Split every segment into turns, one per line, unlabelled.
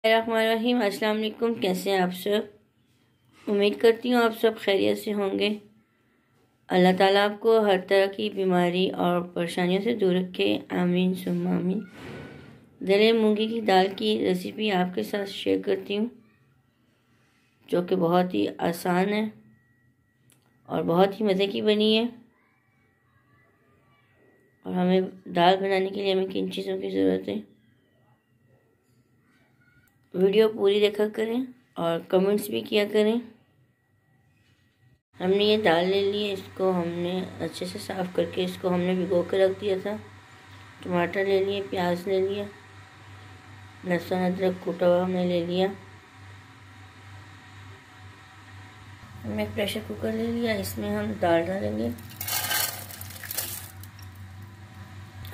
रहीम अस्सलाम वालेकुम। कैसे हैं आप सब? उम्मीद करती हूँ आप सब खैरियत से होंगे। अल्लाह ताला आपको हर तरह की बीमारी और परेशानियों से दूर रखे, आमीन सुम्मा आमीन। दले मूंगी की दाल की रेसिपी आपके साथ शेयर करती हूँ, जो कि बहुत ही आसान है और बहुत ही मज़े की बनी है। और हमें दाल बनाने के लिए हमें किन चीज़ों की ज़रूरत है, वीडियो पूरी देखा करें और कमेंट्स भी किया करें। हमने ये दाल ले ली है, इसको हमने अच्छे से साफ़ करके इसको हमने भिगो कर रख दिया था। टमाटर ले लिए, प्याज ले लिया, लहसुन अदरक कूटा हुआ हमने ले लिया। हमने एक प्रेशर कुकर ले लिया, इसमें हम दाल डालेंगे।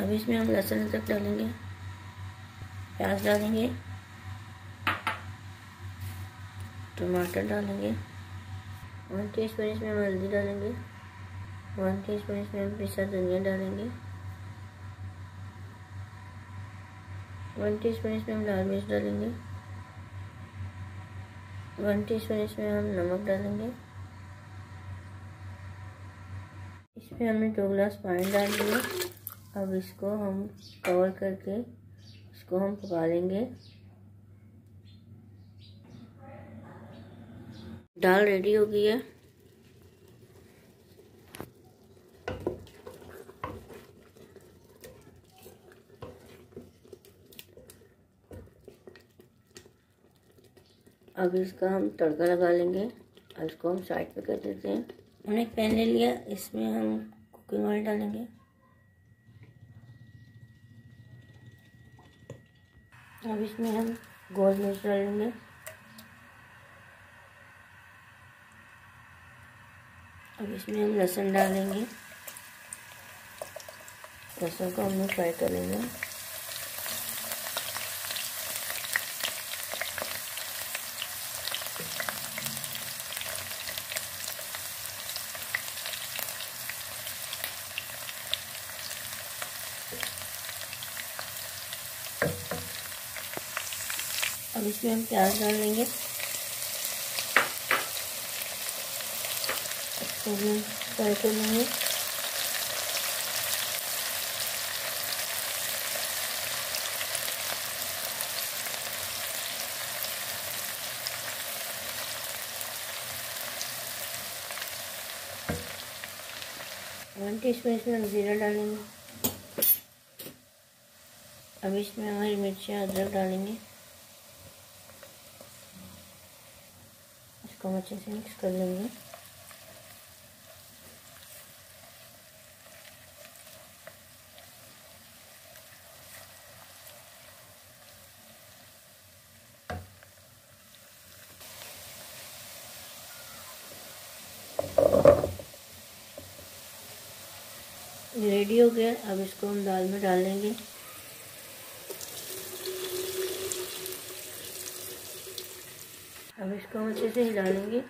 अब इसमें हम लहसुन अदरक डालेंगे, प्याज डालेंगे, टमाटर डालेंगे, 1 टीस्पून इसमें हम हल्दी डालेंगे, 1 टीस्पून इसमें हम पिसा धनिया डालेंगे, 1 टीस्पून इसमें हम लाल मिर्च डालेंगे, 1 टीस्पून इसमें हम नमक डालेंगे। इसमें हमने 2 गिलास पानी डाल दिया। अब इसको हम कवर करके इसको हम पका लेंगे। दाल रेडी हो गई है। अब इसका हम तड़का लगा लेंगे। अब इसको हम साइड पे कर देते हैं। हमने एक पैन ले लिया, इसमें हम कुकिंग ऑयल डालेंगे। अब इसमें हम गोल मिर्च डालेंगे। अब इसमें हम लहसुन डालेंगे। लहसुन को हमने फ्राई कर लेंगे। अब इसमें हम प्याज डाल लेंगे। इसको हम फ्राई कर लेंगे। वन टीस्पून इसमें हम जीरा डालेंगे। अब इसमें हमारी मिर्ची अदरक डालेंगे। इसको हम अच्छे से मिक्स कर लेंगे। रेडी हो गया। अब इसको हम दाल में डाल देंगे। अब इसको हम अच्छे से हिला लेंगे।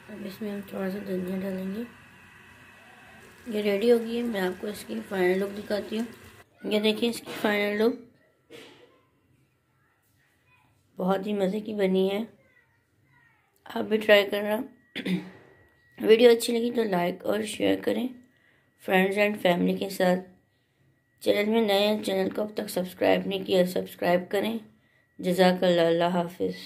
अब इसमें हम थोड़ा सा धनिया डालेंगे। ये रेडी हो गई है। मैं आपको इसकी फाइनल लुक दिखाती हूँ। ये देखिए इसकी फाइनल लुक बहुत ही मज़े की बनी है। आप भी ट्राई करना। वीडियो अच्छी लगी तो लाइक और शेयर करें फ्रेंड्स एंड फैमिली के साथ। चैनल में नए हैं, चैनल को अब तक सब्सक्राइब नहीं किया, सब्सक्राइब करें। जज़ाकल्लाह, अल्लाह हाफिज़।